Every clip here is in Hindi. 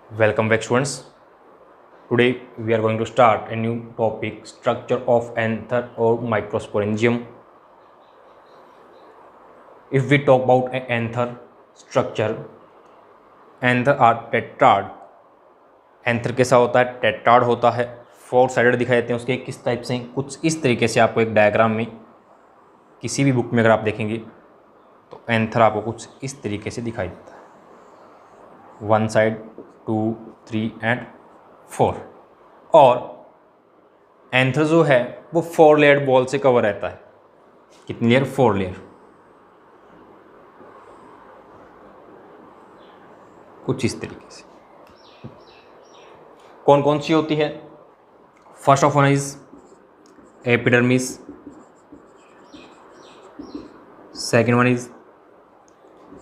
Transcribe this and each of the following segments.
Welcome back students. Today we are going to start a new topic, structure of anther or microsporangium. If we talk about an anther structure, anther are tetrad. Anther कैसा होता है? टेट्राड होता है। फोर साइडेड दिखाई देते हैं उसके किस टाइप से? कुछ इस तरीके से आपको एक डायग्राम में किसी भी बुक में अगर आप देखेंगे तो एंथर आपको कुछ इस तरीके से दिखाई देता है, 1 साइड 2 3 एंड 4। और एंथर जो है वो 4 लेयर्ड बॉल से कवर रहता है। कितनी लेयर? 4 लेयर। कुछ इस तरीके से। कौन कौन सी होती है? First of one is epidermis, second one is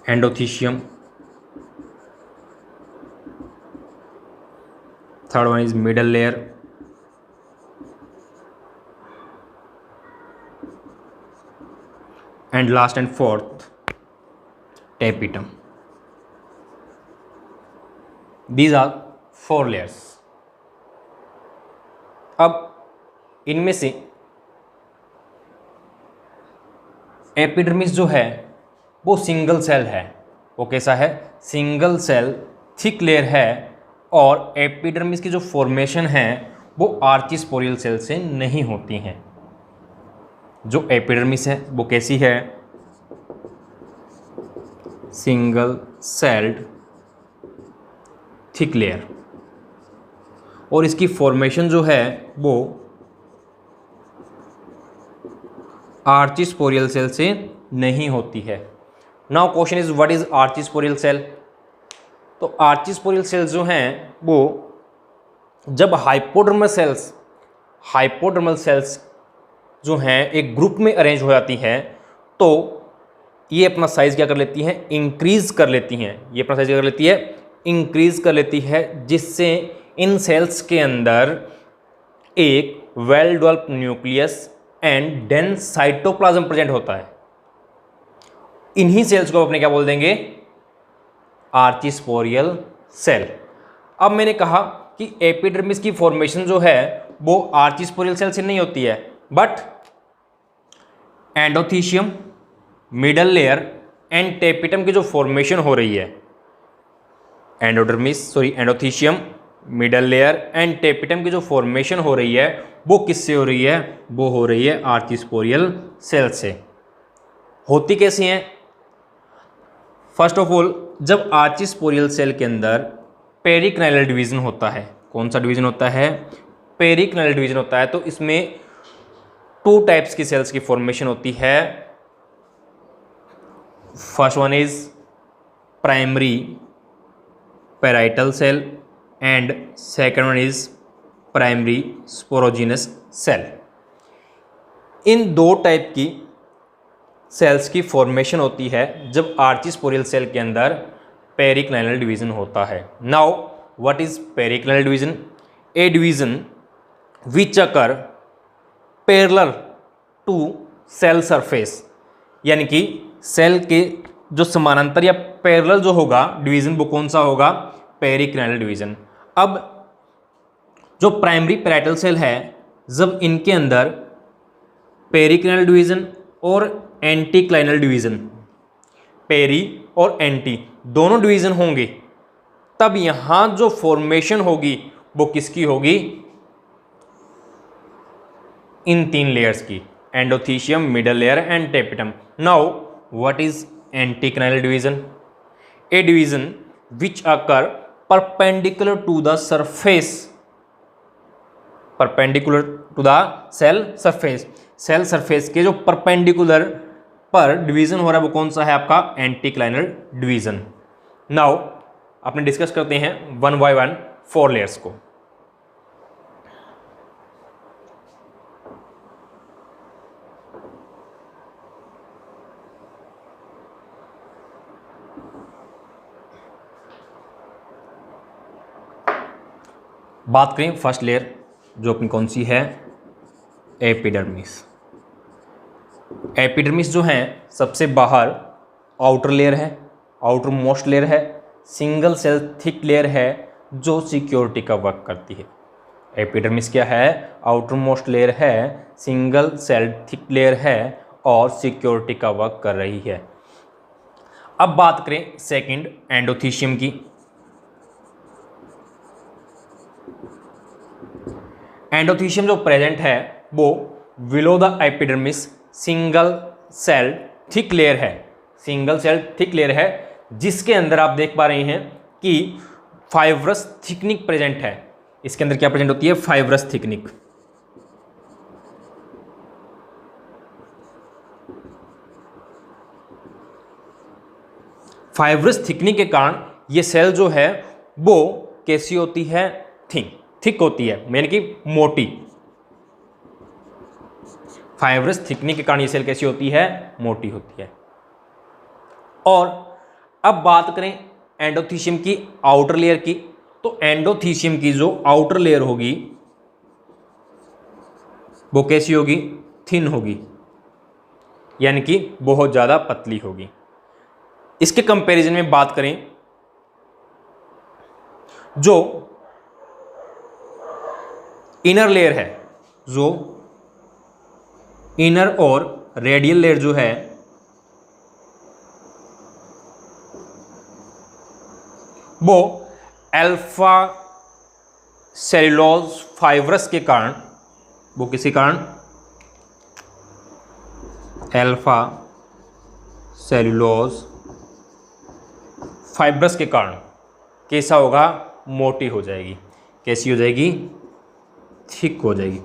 endothecium, third one is middle layer, and last and fourth tapetum. These are 4 layers. अब इनमें से एपिडर्मिस जो है वो सिंगल सेल है। वो कैसा है? सिंगल सेल थिक लेयर है। और एपिडर्मिस की जो फॉर्मेशन है वो आर्चिस्पोरियल सेल से नहीं होती हैं। जो एपिडर्मिस है वो कैसी है? Single celled thick layer. और इसकी फॉर्मेशन जो है वो आर्चिस्पोरियल सेल से नहीं होती है। Now question is what is archesporial cell? तो आर्चिस्पोरियल सेल्स जो हैं वो जब हाइपोडर्मल सेल्स जो हैं एक ग्रुप में अरेंज हो जाती हैं तो ये अपना साइज क्या कर लेती हैं? इंक्रीज कर लेती हैं। ये अपना साइज क्या कर लेती है? इंक्रीज कर लेती है, जिससे इन सेल्स के अंदर एक well developed nucleus and dense cytoplasm present होता है। इन्हीं सेल्स को अपने क्या बोल देंगे? आर्चिस्पोरियल सेल। अब मैंने कहा कि एपिडर्मिस की फॉर्मेशन जो है वो आर्चिस्पोरियल सेल से नहीं होती है, but endothecium, middle layer and tapetum की जो फॉर्मेशन हो रही है, endothecium, middle layer and tapetum की जो फॉर्मेशन हो रही है वो किससे हो रही है? वो हो रही है आर्चिस्पोरियल सेल से। होती कैसी हैं? फर्स्ट ऑफ ऑल, जब आर्चिस्पोरियल सेल के अंदर पेरिक्नाइलर डिवीजन होता है, कौन सा डिवीजन होता है? पेरिक्नाइलर डिवीजन होता है। तो इसमें 2 टाइप्स की सेल्स की फॉर्मेशन होती है। First one is primary parietal cell and second one is primary sporogenous cell. इन 2 टाइप की सेल्स की फॉर्मेशन होती है जब आर्चिस्पोरियल सेल के अंदर पेरिक्नाइलर डिवीजन होता है। Now what is periclinal division? A division which occur parallel to cell surface, यानी कि सेल के जो समानांतर या पैरेलल जो होगा डिवीजन वो कौन सा होगा? पेरिक्नाइलर डिवीजन। अब जो प्राइमरी पैराइटल सेल है, जब इनके अंदर पेरिक्नाइलर डिवीजन और एंटीक्लाइनल डिवीजन, पेरी और एंटी दोनों डिवीजन होंगे, तब यहां जो फॉर्मेशन होगी वो किसकी होगी? इन 3 लेयर्स की, endothecium, middle layer and tapetum. Now what is anticlinal division? A division which occur perpendicular to the surface, perpendicular to the cell surface. Cell surface के जो परपेंडिकुलर पर डिवीजन हो रहा है वो कौन सा है? आपका एंटीक्लाइनल डिवीजन। नाउ अपने डिस्कस करते हैं 1 बाय 1 4 लेयर्स को। बात करें फर्स्ट लेयर जो अपनी कौन सी है? एपिडर्मिस। एपिडर्मिस जो है सबसे बाहर आउटर लेयर है, आउटर मोस्ट लेयर है, सिंगल सेल थिक लेयर है जो सिक्योरिटी का वर्क करती है। एपिडर्मिस क्या है? आउटर मोस्ट लेयर है, सिंगल सेल थिक लेयर है और सिक्योरिटी का वर्क कर रही है। अब बात करें सेकंड एंडोथीशियम की। एंडोथीशियम जो प्रेजेंट है वो below the epidermis single cell thick layer है, सिंगल सेल थिक लेयर है, जिसके अंदर आप देख पा रहे हैं कि फाइब्रस थिकनिक प्रेजेंट है। इसके अंदर क्या प्रेजेंट होती है? फाइब्रस थिकनिक। फाइब्रस थिकनिक के कारण ये सेल जो है वो कैसी होती है? थिक होती है, यानी कि मोटी। फाइब्रस थिकनिक के कारण ये सेल कैसी होती है? मोटी होती है। और अब बात करें एंडोथीशियम की आउटर लेयर की, तो एंडोथीशियम की जो आउटर लेयर होगी वो कैसी होगी? थिन होगी, यानी कि बहुत ज्यादा पतली होगी। इसके कंपैरिजन में बात करें, जो इनर लेयर है, जो इनर और रेडियल लेयर जो है वो अल्फा सेलुलोज फाइब्रस के कारण, वो किसी कारण अल्फा सेलुलोज फाइब्रस के कारण कैसा होगा? मोटी हो जाएगी। कैसी हो जाएगी? थिक हो जाएगी।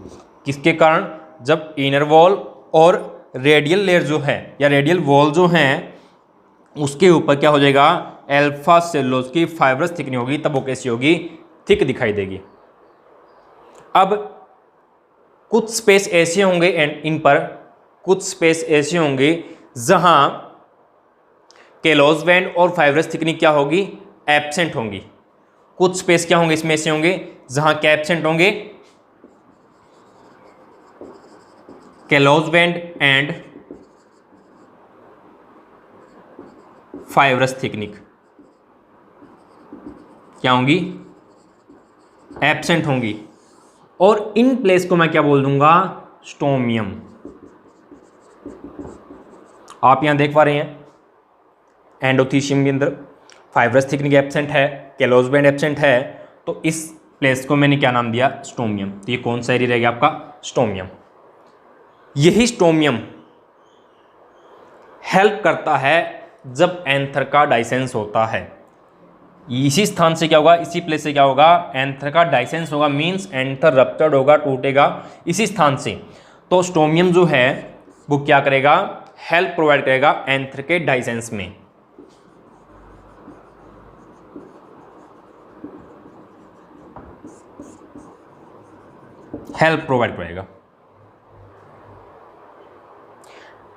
किसके कारण? जब इनर वॉल और रेडियल लेयर जो है या रेडियल वॉल जो है उसके ऊपर क्या हो जाएगा? अल्फा सेलुलोज की फाइब्रस थिकनिंग होगी, तब वो कैसी होगी? थिक दिखाई देगी। अब कुछ स्पेस ऐसे होंगे एंड इन पर कुछ स्पेस ऐसे होंगे जहां केलोज बैंड और फाइब्रस थिकनिंग क्या होगी? एब्सेंट होंगी। कुछ स्पेस क्या होंगे इसमें ऐसे होंगे जहां क्या एब्सेंट होंगे? केलोज बैंड एंड फाइब्रस थिकनिक क्या होंगी? एब्सेंट होंगी। और इन प्लेस को मैं क्या बोल दूंगा? स्टोमियम। आप यहां देख पा रहे हैं एंडोथीशियम के अंदर फाइब्रस थिकनिक एब्सेंट है, केलोज बैंड एब्सेंट है, तो इस प्लेस को मैंने क्या नाम दिया? स्टोमियम। तो ये कौन सा एरिया रहेगा आपका? स्टोमियम। यही स्टोमियम हेल्प करता है जब एंथर का डाइसेंस होता है। इसी स्थान से क्या होगा? इसी प्लेस से क्या होगा? एंथर का डाइसेंस होगा, मींस एंथर रप्चर्ड होगा, टूटेगा इसी स्थान से। तो स्टोमियम जो है वो क्या करेगा? हेल्प प्रोवाइड करेगा एंथर के डाइसेंस में। हेल्प प्रोवाइड करेगा।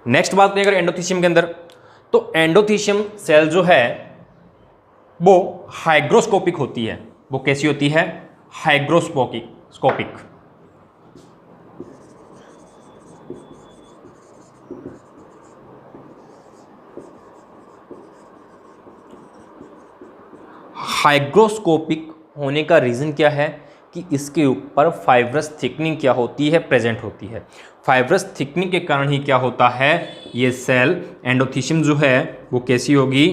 नेक्स्ट बात करें अगर एंडोथीशियम के अंदर, तो एंडोथीशियम सेल जो है वो हाइग्रोस्कोपिक होती है। वो कैसी होती है? हाइग्रोस्कोपिक। हाइग्रोस्कोपिक होने का रीजन क्या है? कि इसके ऊपर फाइब्रस थिकनिंग क्या होती है? प्रेजेंट होती है। फाइब्रस थिकनिंग के कारण ही क्या होता है? ये सेल एंडोथीशियम जो है वो कैसी होगी?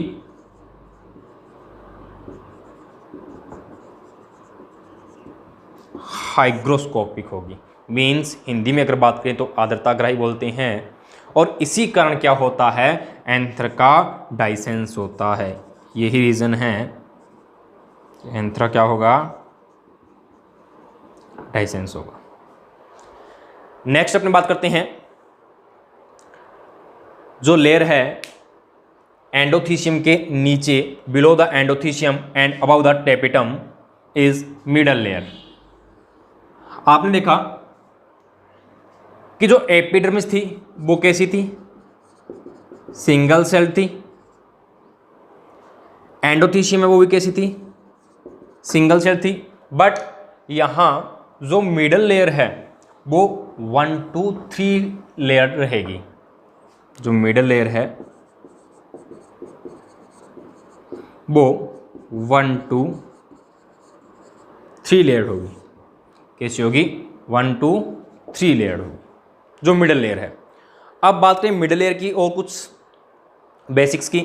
हाइग्रोस्कोपिक होगी। मीन्स हिंदी में अगर बात करें तो आर्द्रताग्राही बोलते हैं। और इसी कारण क्या होता है? एंथर का डाइसेंस होता है। यही रीजन है एंथर क्या होगा? डाइसेंस होगा। नेक्स्ट अपने बात करते हैं, जो लेयर है एंडोथीशियम के नीचे, below the endothecium and above the tapetum is middle layer. आपने देखा कि जो एपिडर्मिस थी वो कैसी थी? सिंगल सेल थी। एंडोथीशियम है वो भी कैसी थी? सिंगल सेल थी। बट यहां जो मिडल लेयर है वो 1 2 3 लेयर रहेगी। जो मिडल लेयर है वो 1 2 3 लेयर होगी। कैसी होगी? 1 2 3 लेयर होगी, जो मिडल लेयर है। अब बात करें मिडल लेयर की और कुछ बेसिक्स की,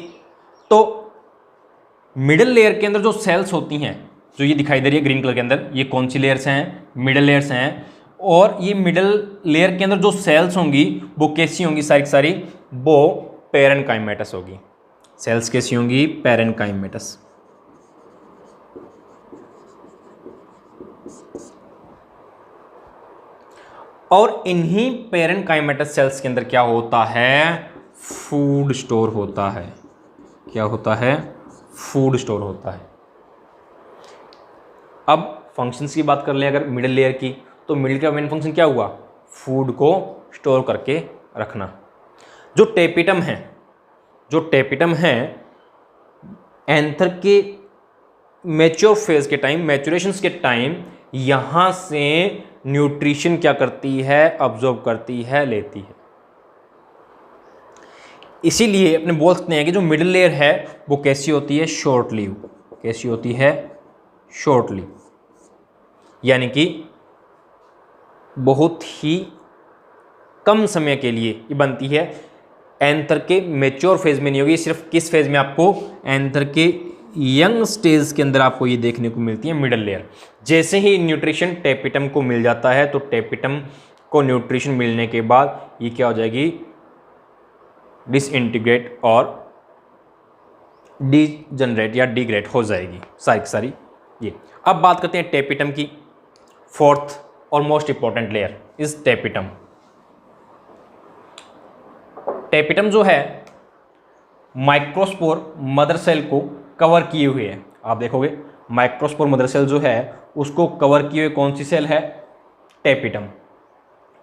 तो मिडल लेयर के अंदर जो सेल्स होती हैं, जो ये दिखाई दे रही है ग्रीन कलर के अंदर, ये कौन सी लेयर्स हैं? मिडल लेयर्स हैं। और ये मिडल लेयर के अंदर जो सेल्स होंगी वो कैसी होंगी? सारी की सारी वो पैरेनकाइमेटस होगी। सेल्स कैसी होंगी? पैरेनकाइमेटस। और इन्हीं पैरेनकाइमेटस सेल्स के अंदर क्या होता है? फूड स्टोर होता है। क्या होता है? फूड स्टोर होता है। अब फंक्शंस की बात कर ले अगर मिडिल लेयर की, तो मिडिल का मेन फंक्शन क्या हुआ? फूड को स्टोर करके रखना। जो टेपिटम है एंथर के मैच्योर फेज के टाइम, मैच्योरेशंस के टाइम, यहां से न्यूट्रिशन क्या करती है? अब्जॉर्ब करती है, लेती है। इसीलिए अपने बोल सकते हैं कि जो मिडिल लेयर है वो कैसी होती है? Short leave. कैसी होती है? शॉर्ट लीव, यानी कि बहुत ही कम समय के लिए ये बनती है। एंथर के मैच्योर फेज में नहीं होगी, सिर्फ किस फेज में? आपको एंथर के यंग स्टेज के अंदर आपको ये देखने को मिलती है मिडल लेयर। जैसे ही न्यूट्रिशन टेपिटम को मिल जाता है, तो टेपिटम को न्यूट्रिशन मिलने के बाद ये क्या हो जाएगी? डिसइंटीग्रेट और डीजनरेट या डिग्रेड हो जाएगी सारी की सारी। ये अब बात करते हैं टेपिटम की। फोर्थ और most important layer is tapetum. Tapetum जो है माइक्रोस्पोर मदर सेल को कवर किए हुए है। आप देखोगे माइक्रोस्पोर मदर सेल जो है उसको कवर किए हुए कौन सी सेल है? टेपिटम।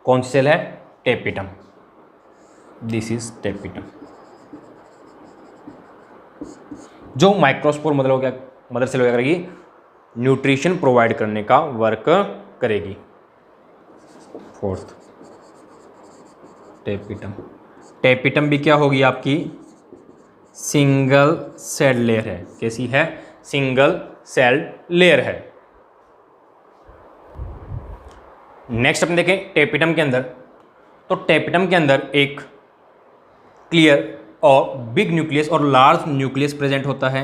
कौन सी सेल है? टेपिटम। This is tapetum. जो माइक्रोस्पोर मदर सेल क्या करेगी? न्यूट्रिशन प्रोवाइड करने का वर्क करेगी। Fourth tapetum. टेपिटम भी क्या होगी? आपकी सिंगल सेल लेयर है। कैसी है? सिंगल सेल लेयर है। नेक्स्ट अपन देखें टेपिटम के अंदर, तो टेपिटम के अंदर एक क्लियर और बिग न्यूक्लियस और लार्ज न्यूक्लियस प्रेजेंट होता है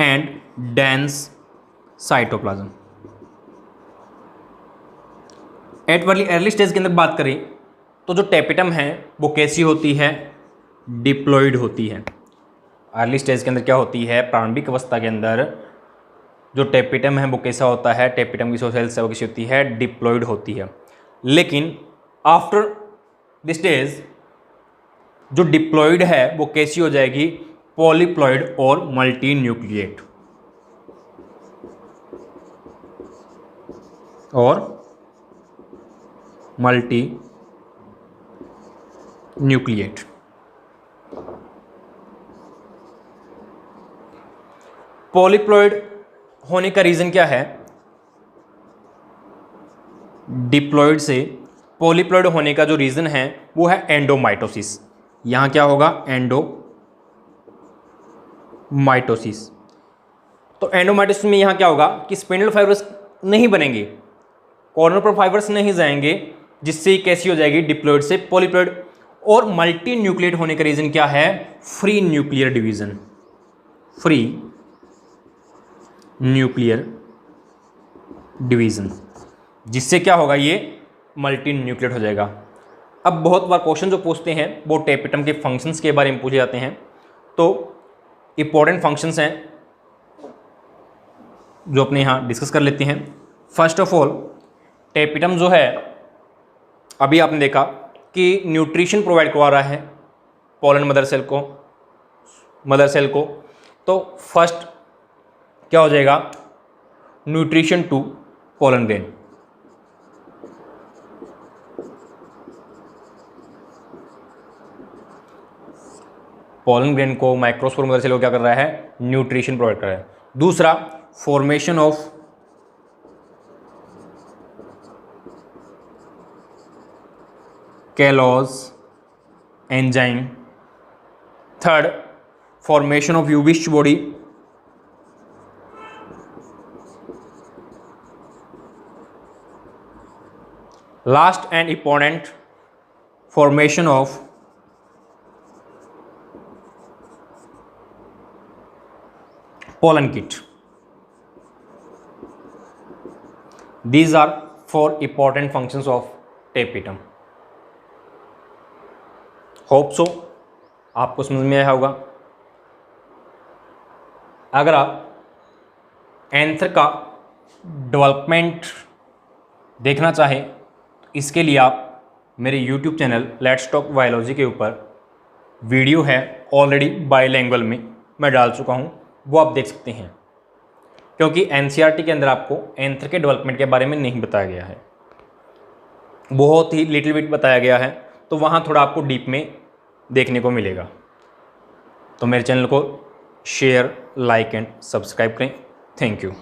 and dense cytoplasm. At early stage के अंदर बात करें तो जो टेपिटम है वो कैसी होती है? डिप्लॉइड होती है। अर्ली स्टेज के अंदर क्या होती है? प्रारंभिक अवस्था के अंदर जो टेपिटम है वो कैसा होता है? टेपिटम की सेल्स है वो कैसी होती है? डिप्लॉइड होती है। लेकिन आफ्टर दिस स्टेज जो डिप्लॉइड है वो कैसी हो जाएगी? पॉलीप्लॉइड और मल्टी न्यूक्लिएट। और मल्टी न्यूक्लिएट। पॉलीप्लॉइड होने का रीजन क्या है? डिप्लॉइड से पॉलीप्लॉइड होने का जो रीजन है वो है एंडोमाइटोसिस। यहां क्या होगा? एंडोमाइटोसिस। तो एंडोमाइटोसिस में यहां क्या होगा कि स्पिंडल फाइबर्स नहीं बनेंगे, कॉर्नर पर फाइबर्स नहीं जाएंगे, जिससे कैसी हो जाएगी? डिप्लॉइड से पॉलीप्लॉइड। और मल्टी न्यूक्लिएट होने का रीजन क्या है? Free nuclear division. Free nuclear division, जिससे क्या होगा? ये मल्टी न्यूक्लिएट हो जाएगा। अब बहुत बार क्वेश्चन जो पूछते हैं वो टेपिटम के फंक्शंस के बारे में पूछे जाते हैं। तो इंपॉर्टेंट फंक्शंस हैं जो अपने यहाँ डिस्कस कर लेते हैं। फर्स्ट ऑफ ऑल टेपिटम जो है, अभी आपने देखा कि न्यूट्रिशन प्रोवाइड करवा रहा है पोलन मदर सेल को। तो फर्स्ट क्या हो जाएगा? Nutrition to pollen grain. Pollen grain को माइक्रोस्पोर मदर सेल को क्या कर रहा है? न्यूट्रिशन प्रोवाइड कर रहा है। दूसरा, formation of callose enzyme. Third, formation of यूविश body. Last and important formation of pollen kit. These are 4 important functions of tapetum. Hope so आपको समझ में आया होगा। अगर आप एंथर का डेवलपमेंट देखना चाहें तो इसके लिए आप मेरे YouTube channel let's talk biology के ऊपर वीडियो है ऑलरेडी बाइलैंग्वेज में मैं डाल चुका हूँ, वो आप देख सकते हैं। क्योंकि NCERT के अंदर आपको एंथर के डेवलपमेंट के बारे में नहीं बताया गया है, बहुत ही लिटिल बिट बताया गया है, तो वहाँ थोड़ा आपको डीप में देखने को मिलेगा। तो मेरे चैनल को शेयर, लाइक एंड सब्सक्राइब करें। Thank you.